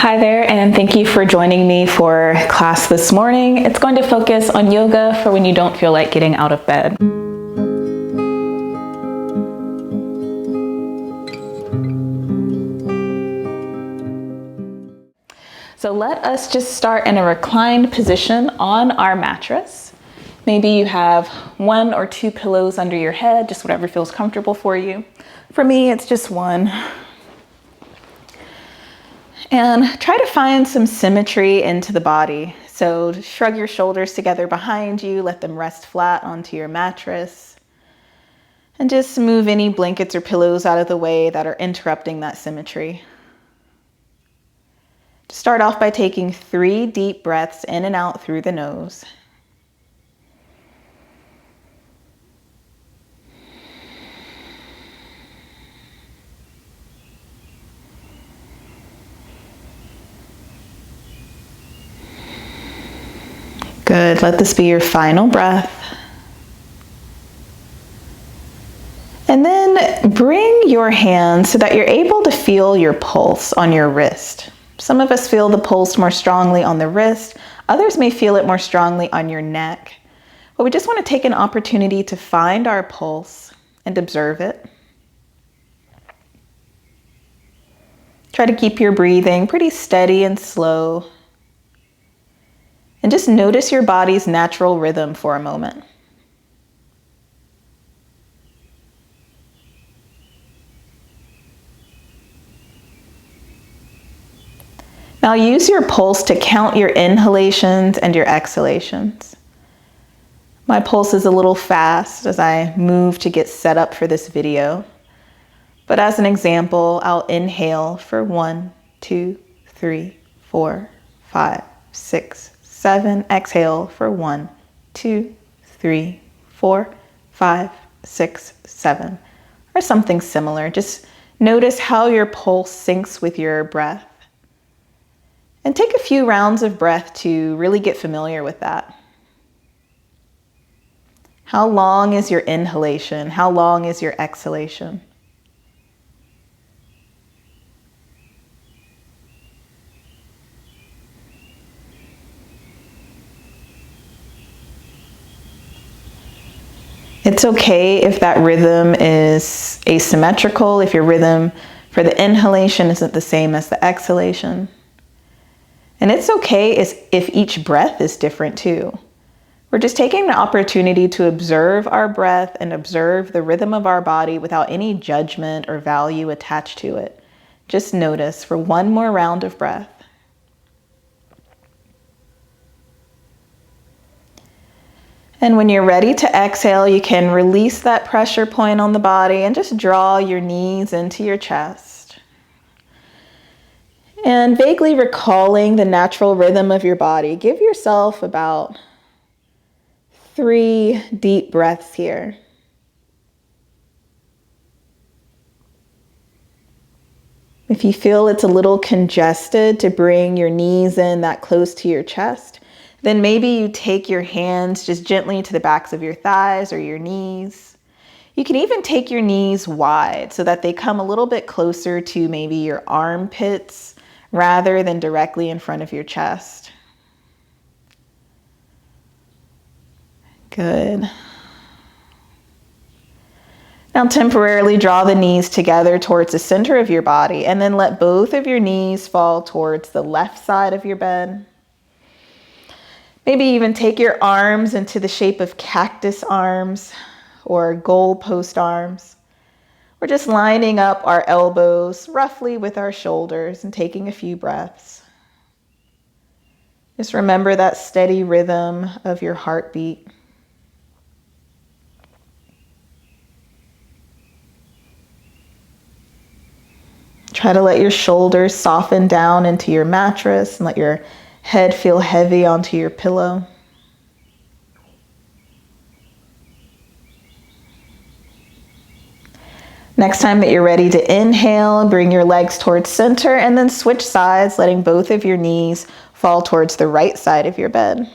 Hi there, and thank you for joining me for class this morning. It's going to focus on yoga for when you don't feel like getting out of bed. So let us just start in a reclined position on our mattress. Maybe you have 1 or 2 pillows under your head, just whatever feels comfortable for you. For me, it's just 1. And try to find some symmetry into the body. So shrug your shoulders together behind you, let them rest flat onto your mattress. And just move any blankets or pillows out of the way that are interrupting that symmetry. Start off by taking 3 deep breaths in and out through the nose. Good. Let this be your final breath. And then bring your hands so that you're able to feel your pulse on your wrist. Some of us feel the pulse more strongly on the wrist. Others may feel it more strongly on your neck. But we just want to take an opportunity to find our pulse and observe it. Try to keep your breathing pretty steady and slow. And just notice your body's natural rhythm for a moment. Now use your pulse to count your inhalations and your exhalations. My pulse is a little fast as I move to get set up for this video. But as an example, I'll inhale for 1, 2, 3, 4, 5, 6, 7. Exhale for 1, 2, 3, 4, 5, 6, 7. Or something similar. Just notice how your pulse syncs with your breath. And take a few rounds of breath to really get familiar with that. How long is your inhalation? How long is your exhalation? It's okay if that rhythm is asymmetrical, if your rhythm for the inhalation isn't the same as the exhalation. And it's okay if each breath is different too. We're just taking the opportunity to observe our breath and observe the rhythm of our body without any judgment or value attached to it. Just notice for one more round of breath. And when you're ready to exhale, you can release that pressure point on the body and just draw your knees into your chest. And vaguely recalling the natural rhythm of your body, give yourself about 3 deep breaths here. If you feel it's a little congested to bring your knees in that close to your chest, then maybe you take your hands just gently to the backs of your thighs or your knees. You can even take your knees wide so that they come a little bit closer to maybe your armpits rather than directly in front of your chest. Good. Now temporarily draw the knees together towards the center of your body and then let both of your knees fall towards the left side of your bed. Maybe even take your arms into the shape of cactus arms or goalpost arms. We're just lining up our elbows roughly with our shoulders and taking a few breaths. Just remember that steady rhythm of your heartbeat. Try to let your shoulders soften down into your mattress and let your head feel heavy onto your pillow. Next time that you're ready to inhale, bring your legs towards center and then switch sides, letting both of your knees fall towards the right side of your bed.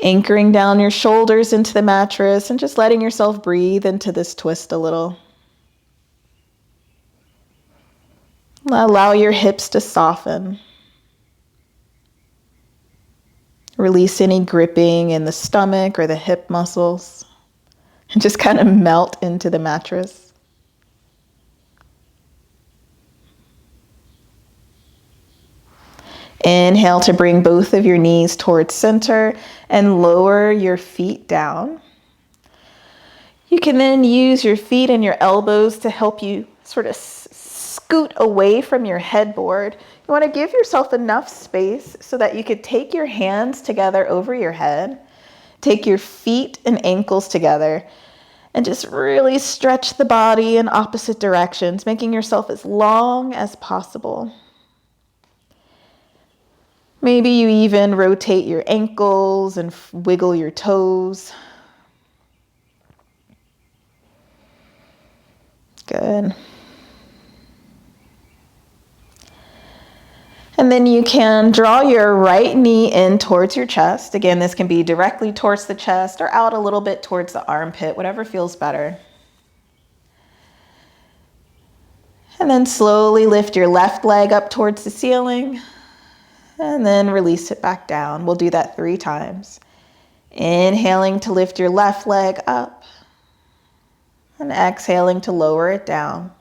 Anchoring down your shoulders into the mattress and just letting yourself breathe into this twist a little. Allow your hips to soften. Release any gripping in the stomach or the hip muscles. And just kind of melt into the mattress. Inhale to bring both of your knees towards center and lower your feet down. You can then use your feet and your elbows to help you sort of scoot away from your headboard. You want to give yourself enough space so that you could take your hands together over your head, take your feet and ankles together, and just really stretch the body in opposite directions, making yourself as long as possible. Maybe you even rotate your ankles and wiggle your toes. Good. And then you can draw your right knee in towards your chest. Again, this can be directly towards the chest or out a little bit towards the armpit, whatever feels better. And then slowly lift your left leg up towards the ceiling and then release it back down. We'll do that 3 times. Inhaling to lift your left leg up and exhaling to lower it down.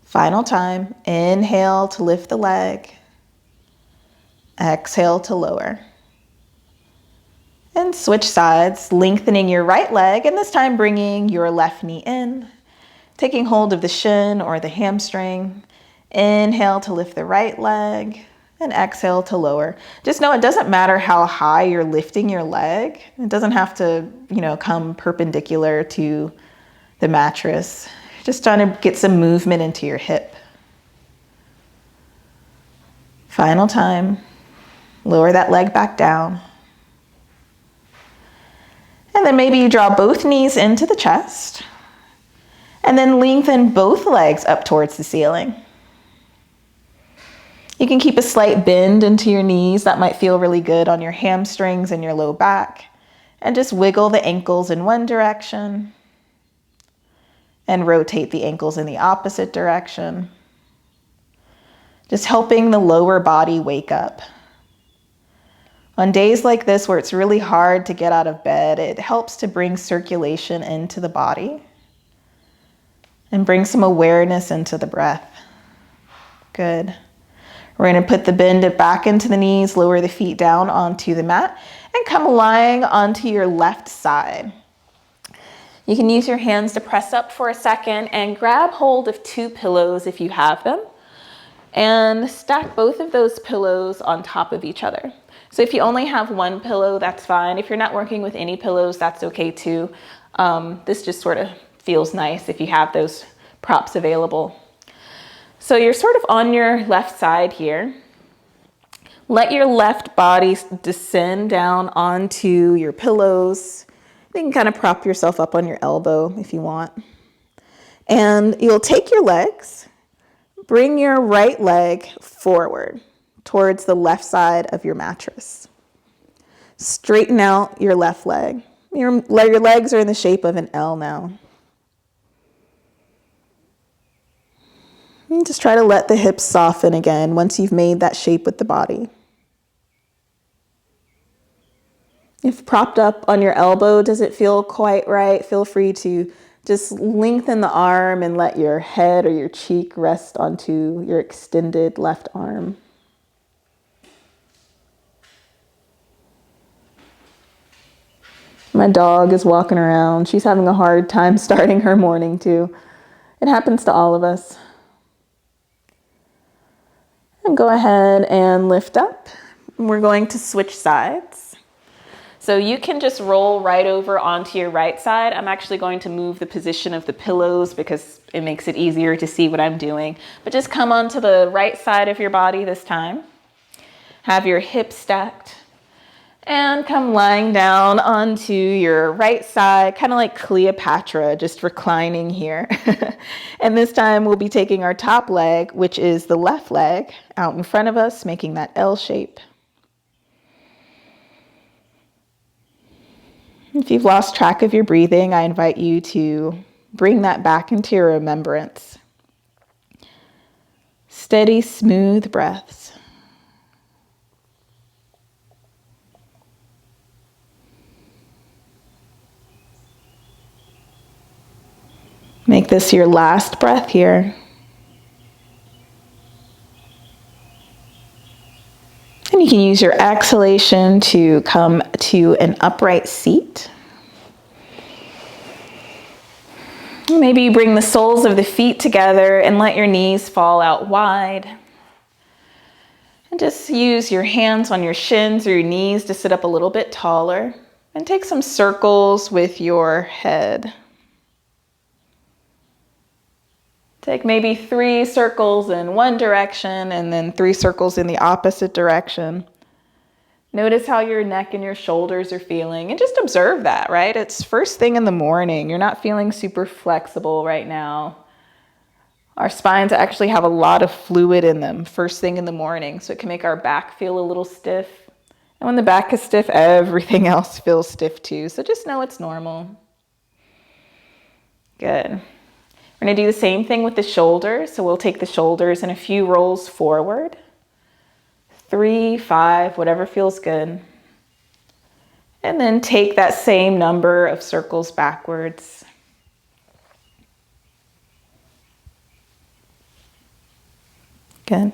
Final time. Inhale to lift the leg. Exhale to lower. And switch sides, lengthening your right leg, and this time bringing your left knee in, taking hold of the shin or the hamstring. Inhale to lift the right leg and exhale to lower. Just know it doesn't matter how high you're lifting your leg. It doesn't have to, come perpendicular to the mattress. Just trying to get some movement into your hip. Final time. Lower that leg back down. And then maybe you draw both knees into the chest. And then lengthen both legs up towards the ceiling. You can keep a slight bend into your knees. That might feel really good on your hamstrings and your low back. And just wiggle the ankles in one direction. And rotate the ankles in the opposite direction. Just helping the lower body wake up. On days like this where it's really hard to get out of bed, it helps to bring circulation into the body and bring some awareness into the breath. Good. We're going to put the bend back into the knees, lower the feet down onto the mat, and come lying onto your left side. You can use your hands to press up for a second and grab hold of 2 pillows if you have them, and stack both of those pillows on top of each other. So if you only have 1 pillow, that's fine. If you're not working with any pillows, that's okay too. This just sort of feels nice if you have those props available. So you're sort of on your left side here. Let your left body descend down onto your pillows. You can kind of prop yourself up on your elbow if you want. And you'll take your legs, bring your right leg forward towards the left side of your mattress. Straighten out your left leg. Your legs are in the shape of an L now. And just try to let the hips soften again once you've made that shape with the body. If propped up on your elbow doesn't feel quite right, feel free to just lengthen the arm and let your head or your cheek rest onto your extended left arm. My dog is walking around. She's having a hard time starting her morning too. It happens to all of us. And go ahead and lift up. We're going to switch sides. So you can just roll right over onto your right side. I'm actually going to move the position of the pillows because it makes it easier to see what I'm doing. But just come onto the right side of your body this time. Have your hips stacked. And come lying down onto your right side, kind of like Cleopatra, just reclining here. And this time we'll be taking our top leg, which is the left leg, out in front of us, making that L shape. If you've lost track of your breathing, I invite you to bring that back into your remembrance. Steady, smooth breaths. Make this your last breath here. And you can use your exhalation to come to an upright seat. Maybe you bring the soles of the feet together and let your knees fall out wide. And just use your hands on your shins or your knees to sit up a little bit taller. And take some circles with your head. Take maybe 3 circles in one direction and then 3 circles in the opposite direction. Notice how your neck and your shoulders are feeling and just observe that, right? It's first thing in the morning. You're not feeling super flexible right now. Our spines actually have a lot of fluid in them first thing in the morning, so it can make our back feel a little stiff. And when the back is stiff, everything else feels stiff too. So just know it's normal. Good. We're going to do the same thing with the shoulders. So we'll take the shoulders in a few rolls forward. 3, 5, whatever feels good. And then take that same number of circles backwards. Good.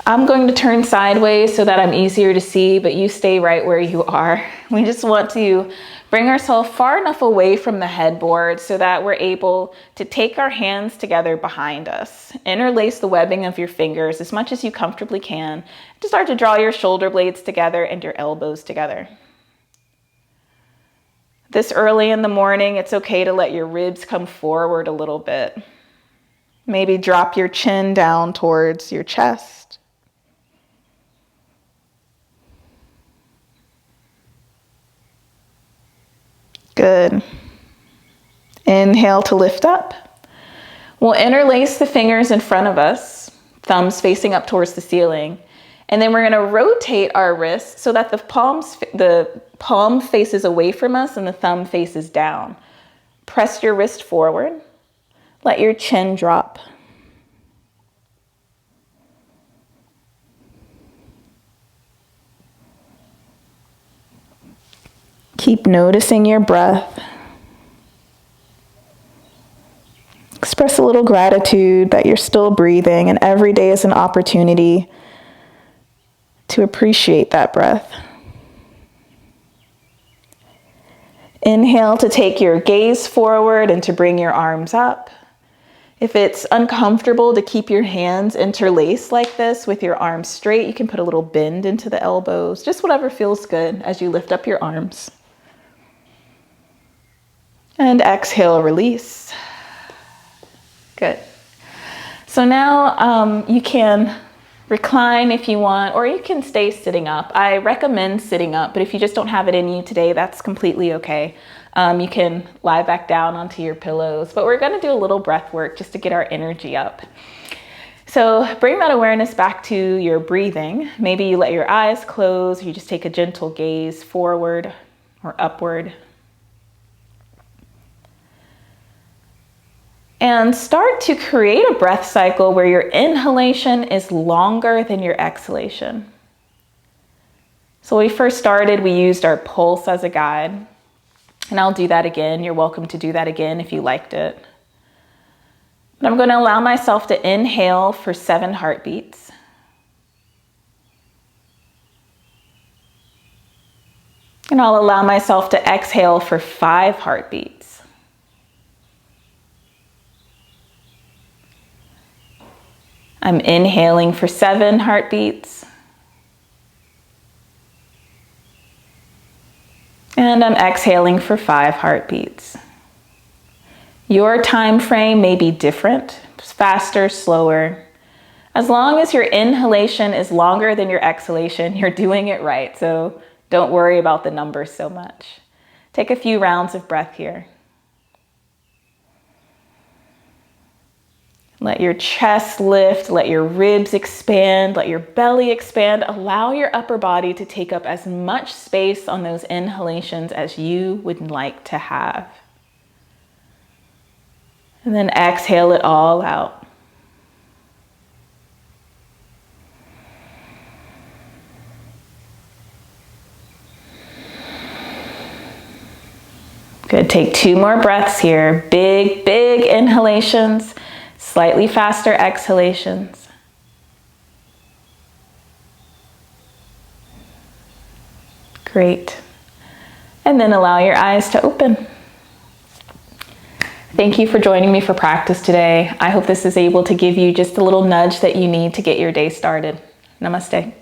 I'm going to turn sideways so that I'm easier to see, but you stay right where you are. We just want to bring ourselves far enough away from the headboard so that we're able to take our hands together behind us. Interlace the webbing of your fingers as much as you comfortably can to start to draw your shoulder blades together and your elbows together. This early in the morning, it's okay to let your ribs come forward a little bit. Maybe drop your chin down towards your chest. Good. Inhale to lift up. We'll interlace the fingers in front of us, thumbs facing up towards the ceiling. And then we're going to rotate our wrists so that the palm faces away from us and the thumb faces down. Press your wrist forward. Let your chin drop. Keep noticing your breath. Express a little gratitude that you're still breathing, and every day is an opportunity to appreciate that breath. Inhale to take your gaze forward and to bring your arms up. If it's uncomfortable to keep your hands interlaced like this with your arms straight, you can put a little bend into the elbows, just whatever feels good as you lift up your arms. And exhale, release. Good. So now you can recline if you want, or you can stay sitting up. I recommend sitting up, but if you just don't have it in you today, that's completely okay. You can lie back down onto your pillows, but we're going to do a little breath work just to get our energy up. So bring that awareness back to your breathing. Maybe you let your eyes close, or you just take a gentle gaze forward or upward. And start to create a breath cycle where your inhalation is longer than your exhalation. So when we first started, we used our pulse as a guide. And I'll do that again. You're welcome to do that again if you liked it. But I'm going to allow myself to inhale for 7 heartbeats. And I'll allow myself to exhale for 5 heartbeats. I'm inhaling for 7 heartbeats. And I'm exhaling for 5 heartbeats. Your time frame may be different, faster, slower. As long as your inhalation is longer than your exhalation, you're doing it right. So don't worry about the numbers so much. Take a few rounds of breath here. Let your chest lift, let your ribs expand, let your belly expand. Allow your upper body to take up as much space on those inhalations as you would like to have. And then exhale it all out. Good, take 2 more breaths here. Big, big inhalations, slightly faster exhalations. Great. And then allow your eyes to open. Thank you for joining me for practice today. I hope this is able to give you just a little nudge that you need to get your day started. Namaste.